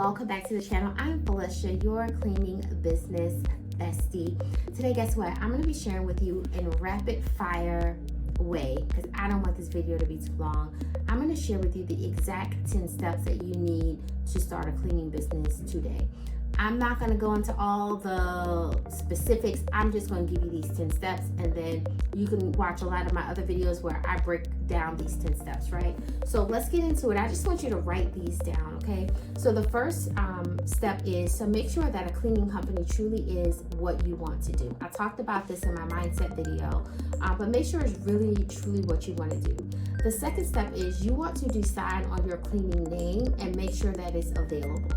welcome back to the channel. I'm Felicia, your cleaning business bestie. Today, guess what? I'm going to be sharing with you in rapid fire way, because I don't want this video to be too long. I'm going to share with you the exact 10 steps that you need to start a cleaning business today. I'm not going to go into all the specifics. I'm just going to give you these 10 steps, and then you can watch a lot of my other videos where I break down these 10 steps, right? So let's get into it. I just want you to write these down, okay? So the first step is to make sure that a cleaning company truly is what you want to do. I talked about this in my mindset video, but make sure it's really, truly what you want to do. The second step is you want to decide on your cleaning name and make sure that it's available.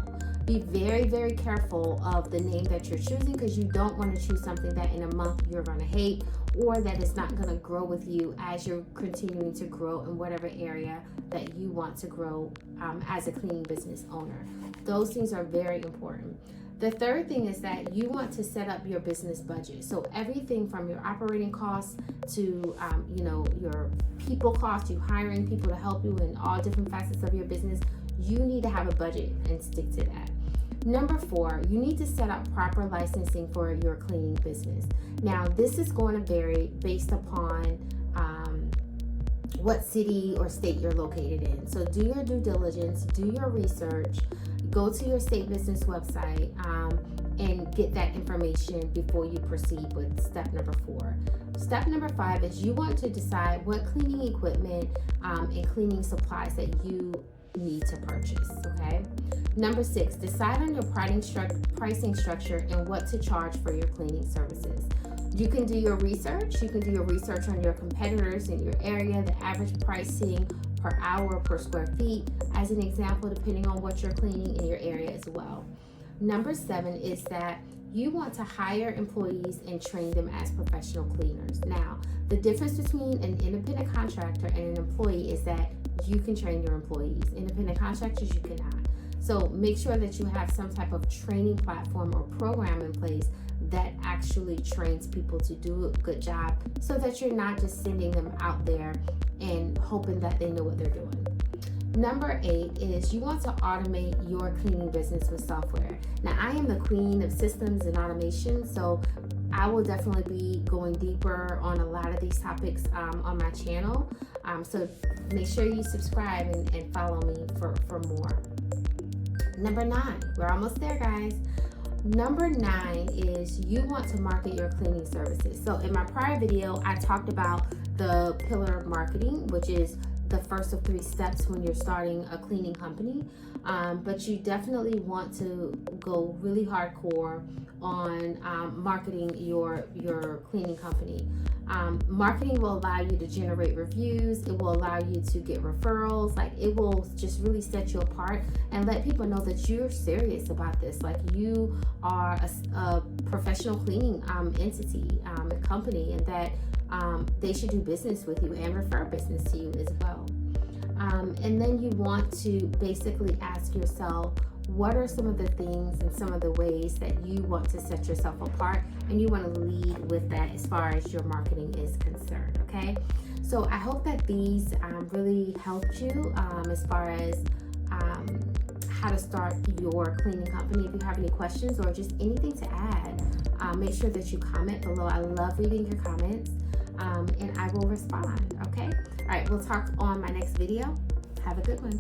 Be very, very careful of the name that you're choosing, because you don't want to choose something that in a month you're going to hate, or that is not going to grow with you as you're continuing to grow in whatever area that you want to grow as a cleaning business owner. Those things are very important. The third thing is that you want to set up your business budget. So everything from your operating costs to your people costs, you hiring people to help you in all different facets of your business, you need to have a budget and stick to that. Number 4, you need to set up proper licensing for your cleaning business. Now, this is going to vary based upon what city or state you're located in. So do your due diligence, do your research, go to your state business website, and get that information before you proceed with step number 4. Step number 5 is you want to decide what cleaning equipment and cleaning supplies that you need to purchase, okay? Number 6, decide on your pricing structure and what to charge for your cleaning services. You can do your research. You can do your research on your competitors in your area, the average pricing per hour, per square feet, as an example, depending on what you're cleaning in your area as well. Number 7 is that you want to hire employees and train them as professional cleaners. Now, the difference between an independent contractor and an employee is that you can train your employees. Independent contractors, you cannot. So make sure that you have some type of training platform or program in place that actually trains people to do a good job, so that you're not just sending them out there and hoping that they know what they're doing. Number 8 is you want to automate your cleaning business with software. Now, I am the queen of systems and automation, so I will definitely be going deeper on a lot of these topics on my channel. So make sure you subscribe and follow me for more. Number 9, we're almost there, guys. Number 9 is you want to market your cleaning services. So in my prior video, I talked about the pillar of marketing, which is the first of 3 steps when you're starting a cleaning company. But you definitely want to go really hardcore on marketing your cleaning company. Marketing will allow you to generate reviews. It will allow you to get referrals. Like, it will just really set you apart and let people know that you're serious about this. Like, you are a professional cleaning entity, a company, and that they should do business with you and refer business to you as well. And then you want to basically ask yourself, what are some of the things and some of the ways that you want to set yourself apart, and you want to lead with that as far as your marketing is concerned, okay? So I hope that these really helped you as far as how to start your cleaning company. If you have any questions or just anything to add, make sure that you comment below. I love reading your comments, and I will respond, okay? All right, we'll talk on my next video. Have a good one.